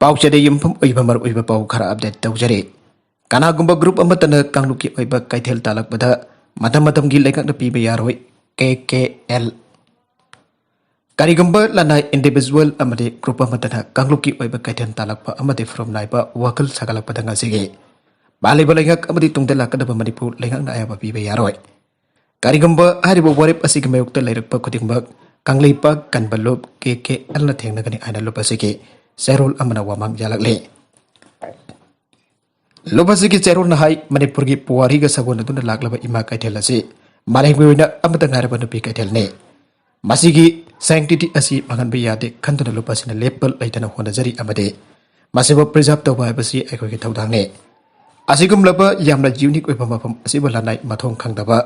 पाउचदे युमफम ओइबा मर ओइबा पाउ खरा अपडेट तौजरे कनागुम्बा ग्रुप अमतन कांगलुकी ओइबा कैथेल तालकबदा मथम मथम गी लेखकना पीबा यारोय KKL करिगुम्बा लना इंडिविजुअल अमदे ग्रुप अमतन कांगलुकी ओइबा कैथेल तालकपा अमदे फ्रॉम नाइबा वकल सगलकपदा ngasiगे बालिबा लेखक अमदे तुंगदा लाकदबा मणिपुर लेखकना आयाबा पीबा यारोय करिगुम्बा हारिबा वरेप असिग मयुक्ता लेरकपा खुदिंबा कांगलेपा कनबलोब KKL ना थेंगनगनि आइना लोपसिगे सेरोल अमना वामांग जालकले लोपसिगे सेरोल नहाई मणिपुर की पुवारी ग सगोन दुना लाकलबा इमा कैथेल असी मालेंगोइना अमता नारबा नुपी कैथेल ने मसिगी सैंक्टिटी असी मंगनबा यादे खंदुना लोपसिना लेपल लैतना होनजरी अमदे मसिबा प्रिजर्व तौबा हाइबसी अखोइगे थौदांगने असिगुमलबा यामना यूनिक ओइबा मफम असिबा लानाय मथोंग खंगदबा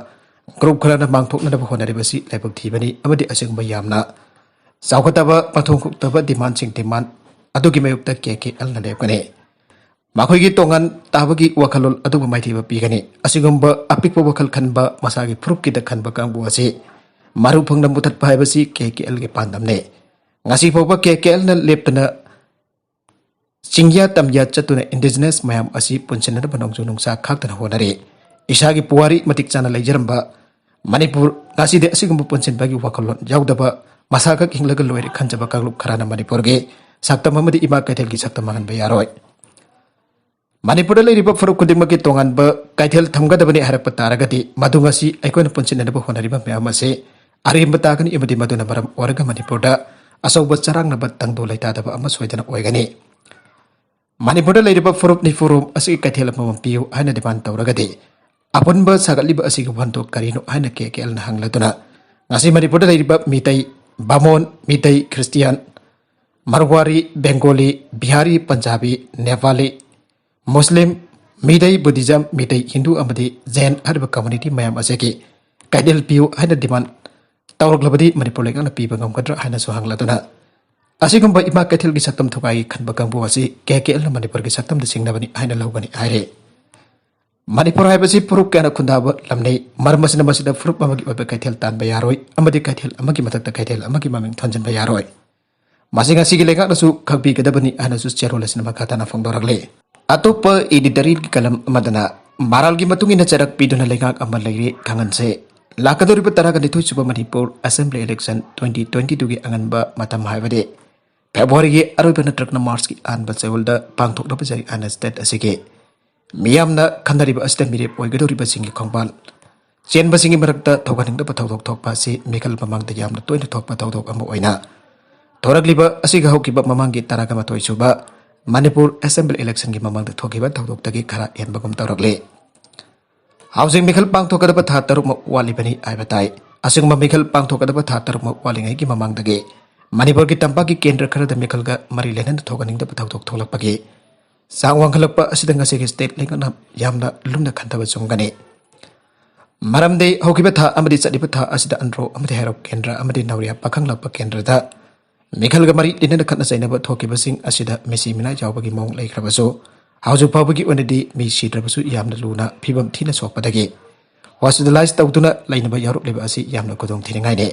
ग्रुप खराना मांगथोकनदबा होनरिबसी लाइबक थीबनी अमदे असिगुमबा यामना चाउखतबा मथोंग खुक्तबा डिमांड सिंग डिमांड अदुगी मयुक्ता KKL ना लेपकने माखोइगी तोंगन ताबगी वखलोल अदुबा माइथीबा पीगने असिगुमबा अपिकपा वखल खनबा मसागी प्रूफ की खनबा कांगबु असे मारू फंगना मुथतपा हाइबसी KKL के पांदमने ngasi फौबा KKL ना लेपतना चिंग्या तमया चतुना इंडिजिनस मयाम असी पुनसनना बनोंजु नुंसा खाक्तना होनरे इसागी पुवारी मतिक चाना लेजरंबा मणिपुर ngasi दे असिगुमबा पुनसनबागी वखलोल याउदबा मसाका हिंगलगा लोइरे खंजबा कांगलुप खराना मणिपुर गे सक्तम अमदि इमा कैथेल की सक्तम मांगनबा यारोय मणिपुर लेरिबा फरुक खुदिमकी तोंगानबा कैथेल थमगदबनि हरप तारगति मदुंगसी अइकोन पुनसिननबा होनरिबा म्याम असे अरिमबा तागनि इमदि मदुना मरम ओरगा मणिपुरदा असौबा चरांगनबा तंगदो लैतादबा अमा सोइदना ओइगनि मणिपुर लेरिबा फरुप निफुरुम असि कैथेल ममम पियु हाइना डिमांड तौरगदि अपुनबा सागलिबा असिगु भंतो करिनो हाइना KKL ना हंगलदुना ngasi मणिपुर लेरिबा मितै बामोन मितै क्रिस्टियन मारवाड़ी बेंगोली बिहारी पंजाबी नेपाली मुस्लिम मितै बुद्धिज्म मितै हिंदू अमदि जैन हरबा कम्युनिटी मयाम असेगी कैथेल पियु हाइना डिमांड तौरगलबदि मणिपुर लेखकना पीबा ngमगद्रा हाइना सो हंगलदुना असिगुम्बा इमा कैथेल की सक्तम थुकाई खनबा कांगबु असी KKL ना मणिपुर की सक्तम द सिंगनबनि हाइना लौगनि आइरे मणिपुर हाइबसी फुरुप केना खुंदाबा लमनै मरमसिना मसिदा फुरुप अमगी ओइबा कैथेल तानबा यारोय अमदि कैथेल अमगी मथकता कैथेल अमगी ममिंग थंजनबा यारोय मासिंग असिगी लेखकनासु खगबीगदबनि हाइनासु चेरोलसिना मखाताना फोंदोरगले अतोप एडिटोरियल की कलम मदना माराल की मतुंगिना चरक पीदुना लेखक अमा लेरे खंगनसे लाकदोरिबा तरागा निथुचुबा मणिपुर असेंबली इलेक्शन 2022 की अंगनबा मतम हाइबदे फेब्रुवारी की अरोइबा नत्रकना मार्च की आनबा चेवलदा पांगथोकलबा जरी आना स्टेट असिगे मियामना खंदरिबा अस्ते मिरेप ओइगदोरिबा सिंगी खोंबाल चेनबा सिंगी मरकता थौगनिंगदबा थौथोक थोकपा से मिखल ममांगदा यामना तोइना थोकपा थौथोक अमा ओइना थोरकलिबा असिगा हौकिबा ममांगी तरागा मतोइसुबा मणिपुर असेंबली इलेक्शन की ममांग थोकिबा थौदोक्तगी खरा येनबगम तौरकले हाउसिंग मिखल पांगथोकदबा था तरुक वालिबनी आइबताई असिगम मिखल पांगथोकदबा था तरुक वालिंगै की ममांगदगे मणिपुर की तंपा की केंद्र खरद मिखलगा मरी लेनन थोगनिंगदबा थौदोक थोलकपगी सांग वांगलकपा असिदंगसिगी स्टेट लेंगना यामना लुमना खंतबा चुंगने मरमदे हौकिबा था अमदि चदिबा था असिदा अनरो अमदि हैरप केंद्र अमदि नवरिया पखंगलकपा केंद्रदा मिखलगा मरी लिनन खतना सैनबा थोकिबसिंग असिदा मेसी मिना जावबगी मौंग लेख्रबसो हाउजु फावबगी ओनदि मी सीद्रबसु यामना लुना फिबम थीना सोकपदगे हॉस्पिटलाइज तौदुना लैनबा यारुकलेबा असि यामना खुदोंग थिनिंगाइने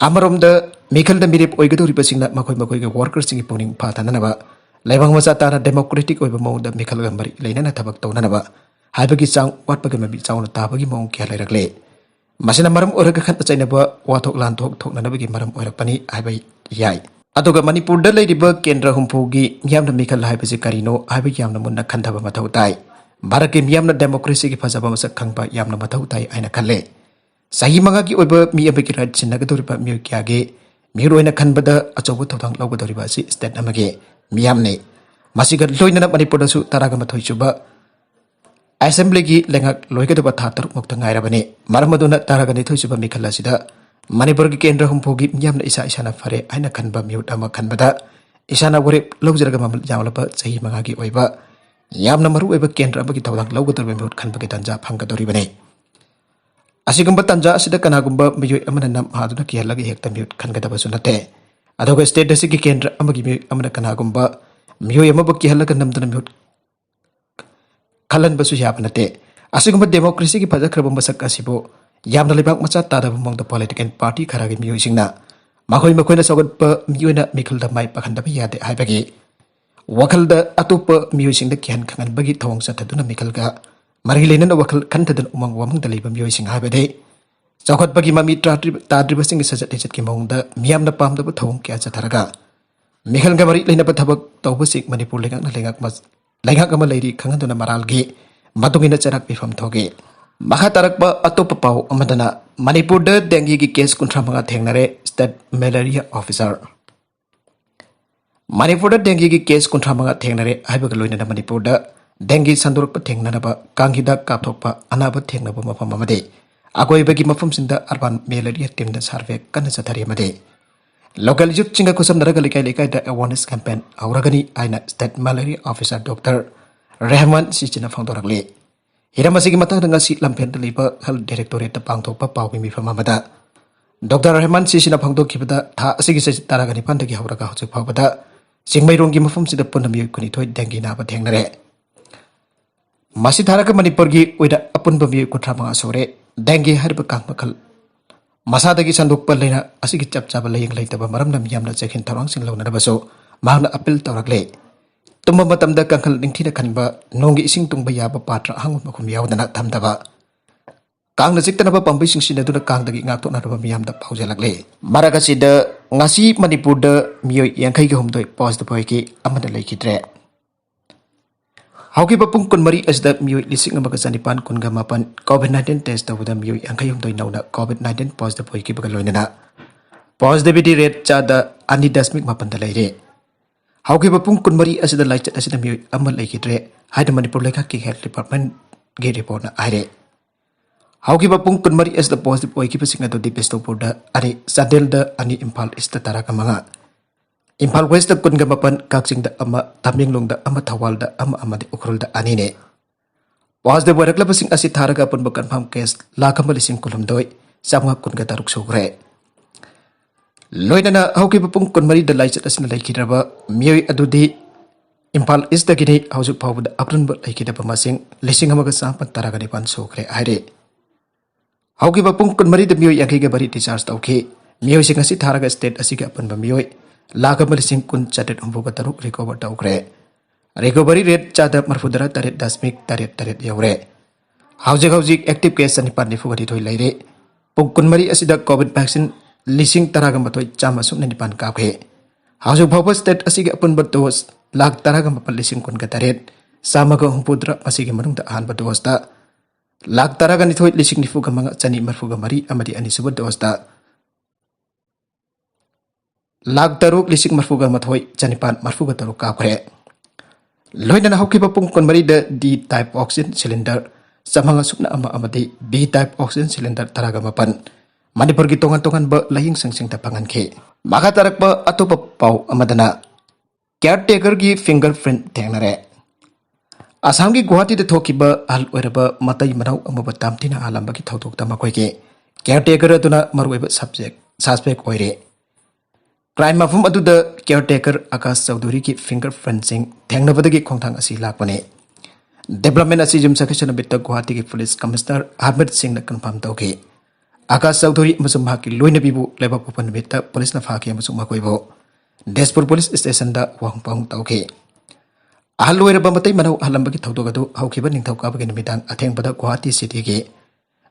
अमरोमदा मिखलदा मिरेप ओइगदोरिबसिंगना मखोइ मखोइगे वर्कर्ससिंगी पुनिंग फाथाननबा लाइबांग मचा ताना डेमोक्रेटिक ओइबा मौंगदा मिखलगा मरी लैनना थबक तौननबा हाइबगी चांग वाटपगे मबि चावना ताबगी मौंग क्या लैरकले मसिना मरम ओरग खतना चैनबा वाथोक लानथोक थोकननबगी मरम ओइरकपनी हाइबै याय अदुगा मणिपुरदा लेरिबा केंद्र हुंफुगी मियामना मिखल हाइबसे करिनो हाइबगी यामना मुन्ना खंथबा मथौ ताई भारत के मियामना डेमोक्रेसी की फजबा मसक खंगबा यामना मथौ ताई आइना खल्ले सही मंगा की ओइबा मी अबगी राज सिनगदोरिबा मियो क्यागे मिरोइना खनबदा अचौबा थौथांग लौगदोरिबा असि स्टेट अमगे मियामने मसिगा लोइना मणिपुरदसु तरागा मथोइचुबा असेंबली की लेंगक लोइगदबा था तरुक मुक्ता गायरबने मरमदुना तरागा निथोइचुबा मिखल असिदा मणिपुर की केंद्र हुंफुगी यामना इसा इसाना फरे आइना खनबा म्यूट अमा खनबदा इसाना वरे लौजरगा ममल जामलबा सही मंगागी ओइबा यामना मरु ओइबा केंद्र अमगी थौदांग लौगदरबा म्यूट खनबगे तंजा फंगदोरिबने असिगुम्बा तंजा असिदा कनागुम्बा मियोइ अमना नम हादुना किहलगे हेक्ता म्यूट खनगदबसु नते अदोगा स्टेट असिगी केंद्र अमगी म्यूट अमना कनागुम्बा मियोइ अमबा किहलगा नमदुना म्यूट खलनबसु याब नते असिगुम्बा डेमोक्रेसी की फजखरबा मसक असिबो यामना लेबाक मचा तादबा मौंगदा पॉलिटिकल पार्टी खरागे मियोइसिंगना मखोइ मखोइना सौगतपा मियोइना मिखलदा माइ पखंदबा यादे हाइबगे wakhalda atopa miyoisingda kihan khangan bagi thawang sathaduna mikhalga mari lenana wakhal khantadan umang wamang daliba miyoising habade chawkhat bagi mami tadriba sing sajat hejat ki mawngda miyamna pamdaba thawang kya chatharaga mikhalga mari lenaba thabak tawba sik manipur lengak ama leiri khanganduna maralgi matungina charak pifam thoge makha tarakba atopa paw amadana manipur da dengue ki case kunthra manga thengnare state malaria officer Manipur dengue की case कुंथ्रा मंगा थेंगनरे हाइबग लोइना Manipur dengue sandurप थेंगननबा कांगिदा कापथोकपा अनाब थेंगनबा मफम अमदे अगोइबगी मफमसिंदा urban malaria team the survey कन्न चथारि अमदे लोकल युथ चिंगा कुसम नरग लिकाय लिकाय द अवेयरनेस कैंपेन औरगनी आइना state malaria officer doctor Rahman सिचिना फंगदोरगले हिरामसिगी मतंग ngasi lampen daliba health directorate pangthokpa pawbi mifam amada doctor Rahman सिचिना फंगदोखिबदा था असigi से तारागनि pandagi hauraga hojik phawbada Singmairongi mafam sida punami kuni thoi dengue naba thengnare masi tharaka manipur gi oida apunba mi kuthra manga sore dengue harba kang makhal masa dagi sanduk pa leina asigi chapchaba layeng leitaba maramna miyamna chekhin tharang sing launa baso magna appeal tawrakle tumba matamda kangkhal ningthina khanba nongi ising tungba yaba patra hang makhum yawdana thamdaba Kang nasiktanaba pambai singsina duna kang dagi ngak toknaraba miyamda paujalakle maraga sida ngasi manipur da mioi yankai ga humdoi pause da boy ki amada leikidre hauki bapung kun mari asda mioi lising amaga sanipan kunga mapan covid-19 test da buda mioi yankai humdoi nauna covid-19 pause da boy ki baga loinana positivity rate cha da ani dasmik mapan da leire hauki bapung kun mari asda laichat asda mioi amal leikidre haida manipur lekha ki health department ge report na aire Hauki bapung kunmari as the positive oiki pasing ato di pesto poda ani sadel da ani impal ista taraka manga impal west da kunga mapan kaksing da ama taminglong da ama thawal da ama di ukrul da ani ne positive warakla pasing asi tharaga pun bukan pham case lakam lising kulum doi samga kunga taruk sogre loinana hauki bapung kunmari da laichat asina laikiraba mioi adudi impal ista gini hausuk phawda akrun ba laikida pamasing lising amaga sampan taraga ni pan sogre aire Hauki bapung kunmari da mioi yankai ga bari discharge tauke mioi sing asi tharaga state asiga apanba mioi lakam lising kun chatet umbuga taruk recover taukre recovery rate chada marfudara taret dasmik taret yaure haujik active case anipan ni fugati thoi leire pung kunmari asida covid vaccine lising taraga matoi chama sum nipan kaphe haujuk bhawa state asiga apanba dose lak taraga mapal lising kun ga taret samaga humpudra asigi manung da anba dose da Lak taraga ni thoi lising ni fuga manga chani marfuga mari amadi ani subad dosta Lak taruk lising marfuga mathoi chanipan marfuga taruk ka khre loina hauki bapung kon mari da D type oxygen cylinder samanga supna ama amadi B type oxygen cylinder taraga mapan manipur gi tongan ba laying sangsing ta pangan khe maga tarak ba atopa pau amadana caretaker gi fingerprint thengnare Asam ki Guwahati da thokiba al oiraba matai manau amaba tamtina alamba ki thautok tama koike caretaker aduna maruiba subject suspect oire crime mafum adu da caretaker Akas Chaudhary ki fingerprinting thengnabadagi khongthang asi lakpane development asi jum sakation bit Guwahati ki police commissioner Ahmed Singh na confirm tauke Akas Chaudhary masum haki loina bibu lebak open bit police na phaki masum makoibo Despur police station da wangpang tauke Ahaloira bamatai manau halambagi thawdogadu haukiba ningthawkabagi nimitang athengpada Guwahati city ge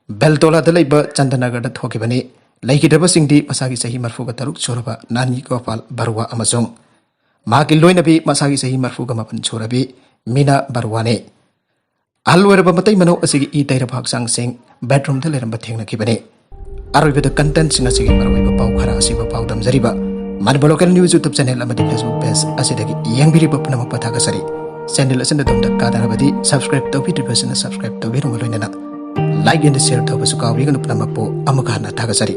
Beltola da leiba Chandanagar da thokibani leikidaba singdi masagi sahi marfuga taruk choraba Nani Gopal Barwa amasong maki loinabi masagi sahi marfuga mapan chorabi Mina Barwane Ahaloira bamatai manau asigi I teiraba haksang sing bedroom da leramba thengna kibani aroibada content singa sigi marwaiba pau khara asiba pau damjariba Manipur local news YouTube channel amadi Facebook page asidagi yangbiriba punama pathagasari channel asenda domda kadarabadi subscribe tawbi person subscribe tawbi romaloinana like and share tawbasu kawiganu punamakpo amakana thagasari